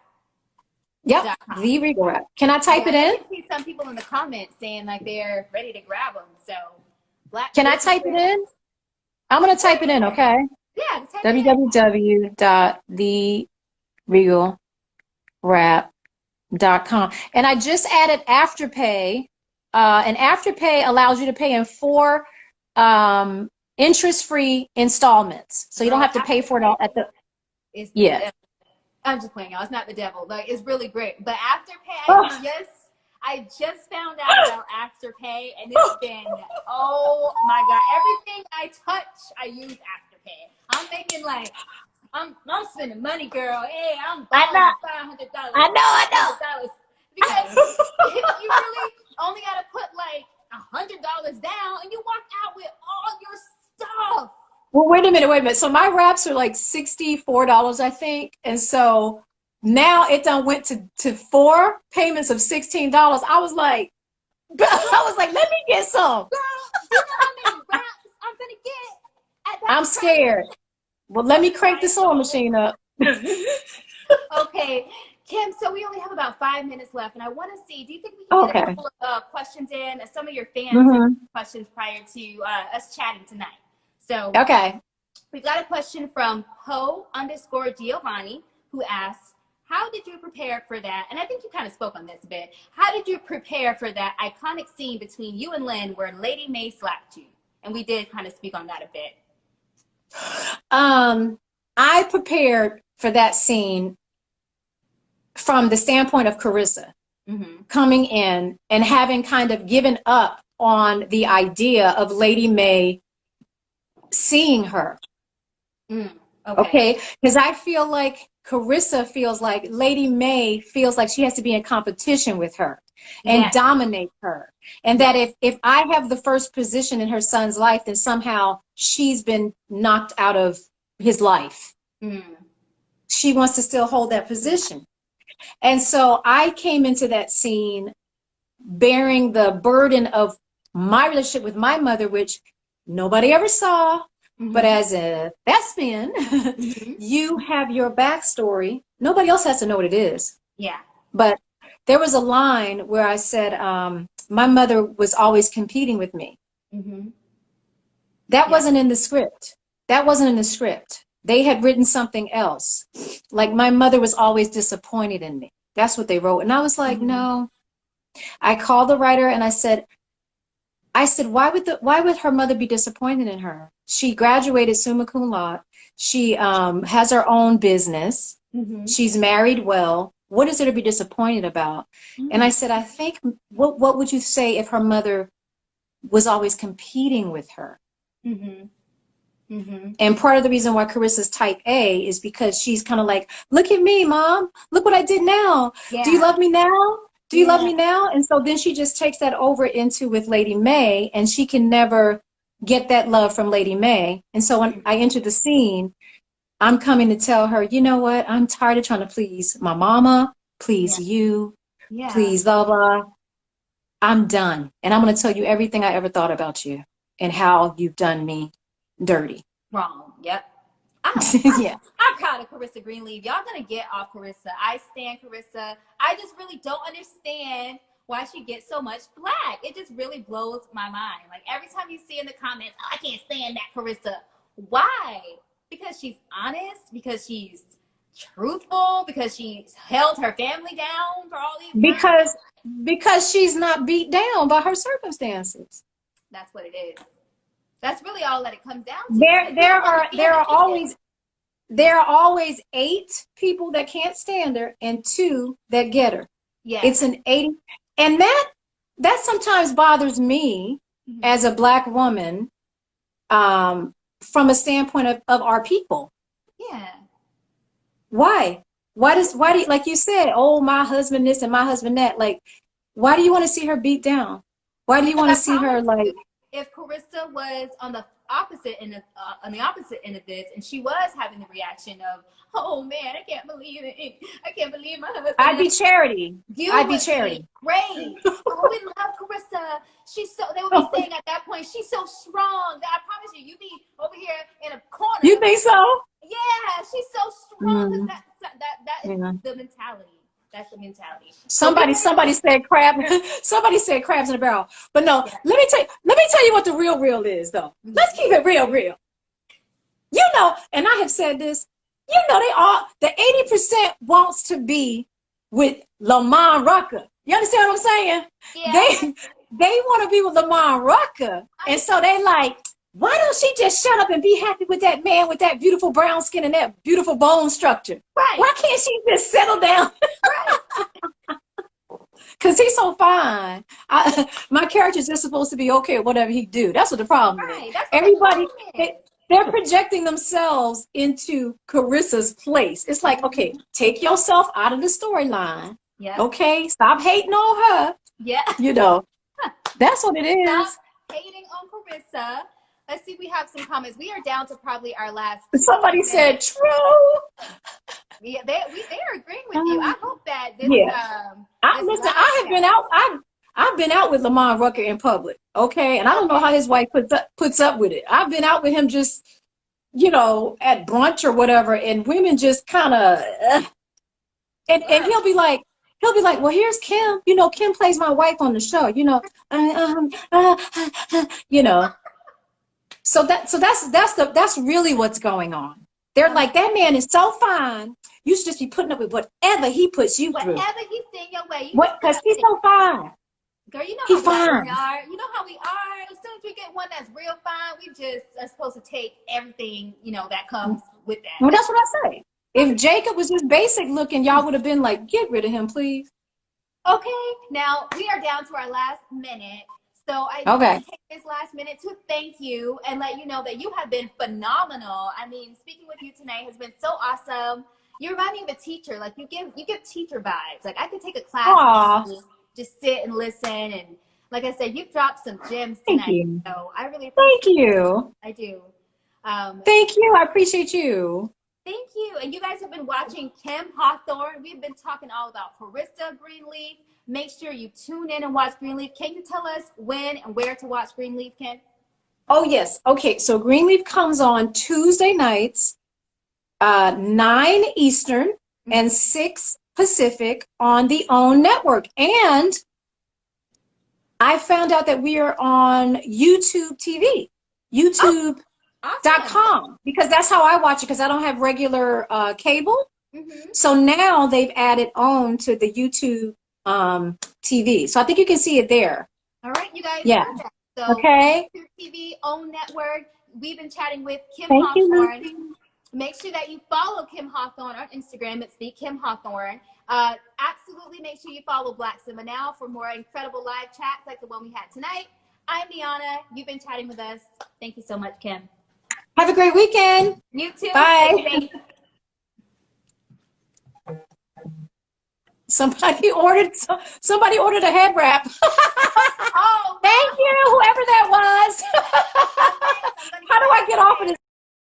Yep. The Regal Wrap. Can I type it in? I can see some people in the comments saying like they're ready to grab them. So, can I type it in? I'm going to type it in, okay? Yeah. www.theregalwrap.com. And I just added Afterpay. And Afterpay allows you to pay in 4 interest-free installments. So you don't have to pay for it all at the yeah. I'm just playing out. It's not the devil. Like, it's really great. But Afterpay, I just found out about Afterpay, and it's been, oh my God, everything I touch, I use Afterpay. I'm making like, I'm spending money, girl. Hey, I'm buying $500. I know. Because you really only got to put like $100 down, and you walk out with all your stuff. Well, wait a minute. So my wraps are like $64, I think. And so now it done went to 4 payments of $16. I was like, let me get some. Girl, you know how many wraps I'm going to get at that I'm scared. Well, let me crank the sewing machine up. Okay. Kim, so we only have about 5 minutes left, and I want to see, do you think we can get a couple of questions in, some of your fans questions prior to us chatting tonight? So we've got a question from Ho_Giovanni who asks, how did you prepare for that? And I think you kind of spoke on this a bit. How did you prepare for that iconic scene between you and Lynn where Lady May slapped you? And we did kind of speak on that a bit. I prepared for that scene from the standpoint of Kerissa coming in and having kind of given up on the idea of Lady May seeing her. Okay, because I feel like Kerissa feels like Lady May feels like she has to be in competition with her and dominate her, and that if I have the first position in her son's life, then somehow she's been knocked out of his life. She wants to still hold that position. And so I came into that scene bearing the burden of my relationship with my mother, which nobody ever saw. But as a thespian, you have your backstory. Nobody else has to know what it is. Yeah. But there was a line where I said, my mother was always competing with me. That wasn't in the script. That wasn't in the script. They had written something else. Like, my mother was always disappointed in me. That's what they wrote. And I was like, no. I called the writer and I said, why would her mother be disappointed in her? She graduated summa cum laude. She has her own business. She's married well. What is there to be disappointed about? And I said, I think, what would you say if her mother was always competing with her? And part of the reason why Kerissa's type A is because she's kind of like, look at me, Mom. Look what I did now. Do you love me now? Do you love me now? And so then she just takes that over into with Lady May, and she can never get that love from Lady May. And so when I enter the scene, I'm coming to tell her, you know what? I'm tired of trying to please my mama, please you, please blah, blah. I'm done. And I'm going to tell you everything I ever thought about you and how you've done me dirty. Wrong. Yep. I'm proud of Kerissa Greenleaf. Y'all gonna get off Kerissa. I stand Kerissa. I just really don't understand why she gets so much flack. It just really blows my mind. Like, every time you see in the comments, oh, I can't stand that Kerissa. Why? Because she's honest, because she's truthful, because she's held her family down for all these years? Because she's not beat down by her circumstances. That's what it is. That's really all that it comes down to. There are always 8 people that can't stand her and 2 that get her. Yeah. It's an 80, and that sometimes bothers me as a Black woman, from a standpoint of our people. Yeah. Why? Why do you, like you said, oh, my husband this and my husband that? Like, why do you want to see her beat down? Why do you want to see her like? If Kerissa was on the opposite end of this, and she was having the reaction of, oh man, I can't believe it, I can't believe my husband. I'd be Charity. I'd be Charity. Great. Oh, we love Kerissa. They would be saying at that point, she's so strong. I promise you, you'd be over here in a corner. You think so? Yeah, she's so strong. That is the mentality. That's the mentality. Somebody said crab. Somebody said crabs in a barrel. But no, let me tell you what the real is, though. Let's keep it real. You know, and I have said this. You know, the 80% wants to be with Lamont Rucker. You understand what I'm saying? Yeah. They want to be with Lamont Rucker, and so they like, why don't she just shut up and be happy with that man with that beautiful brown skin and that beautiful bone structure? Right. Why can't she just settle down? Right. Because he's so fine. My character's just supposed to be okay with whatever he do. That's what the problem is. Everybody, they're projecting themselves into Kerissa's place. It's like, okay, take yourself out of the storyline. Yeah. Okay, stop hating on her. Yeah. You know, that's what it is. Stop hating on Kerissa. Let's see if we have some comments. We are down to probably our last. Somebody said true. Yeah, they are agreeing with you. I hope that this. I've been out with Lamont Rucker in public, okay, and I don't know how his wife puts up with it. I've been out with him just, you know, at brunch or whatever, and women just kind of, and he'll be like, well, here's Kim. You know, Kim plays my wife on the show. You know, you know. So that's really what's going on. They're like, that man is so fine. You should just be putting up with whatever he puts you through. Whatever he's in your way. Because he's so fine. Girl, you know how we are. You know how we are. As soon as we get one that's real fine, we just are supposed to take everything, you know, that comes with that. Well, that's what I say. If Jacob was just basic looking, y'all would have been like, get rid of him, please. Okay, now we are down to our last minute. So I want to take this last minute to thank you and let you know that you have been phenomenal. I mean, speaking with you tonight has been so awesome. You remind me of a teacher. Like you give teacher vibes. Like I could take a class and just sit and listen. And like I said, you've dropped some gems tonight. Thank you. So I really thank you. I do. Thank you. I appreciate you. Thank you. And you guys have been watching Kim Hawthorne. We've been talking all about Kerissa Greenleaf. Make sure you tune in and watch Greenleaf. Can you tell us when and where to watch Greenleaf, Kim? Oh, yes. Okay, so Greenleaf comes on Tuesday nights, 9 Eastern and 6 Pacific on the OWN network. And I found out that we are on YouTube TV, YouTube.com, because that's how I watch it, because I don't have regular cable. So now they've added OWN to the YouTube TV. So I think you can see it there. All right, you guys. Yeah. So okay. YouTube TV, OWN network. We've been chatting with Kim Hawthorne. Make sure that you follow Kim Hawthorne on Instagram. It's the Kim Hawthorne. Absolutely make sure you follow Black Cinema Now for more incredible live chats like the one we had tonight. I'm Deanna. You've been chatting with us. Thank you so much, Kim. Have a great weekend. You too. Bye. Somebody ordered a head wrap. Oh, thank you, whoever that was. How do I get off of this?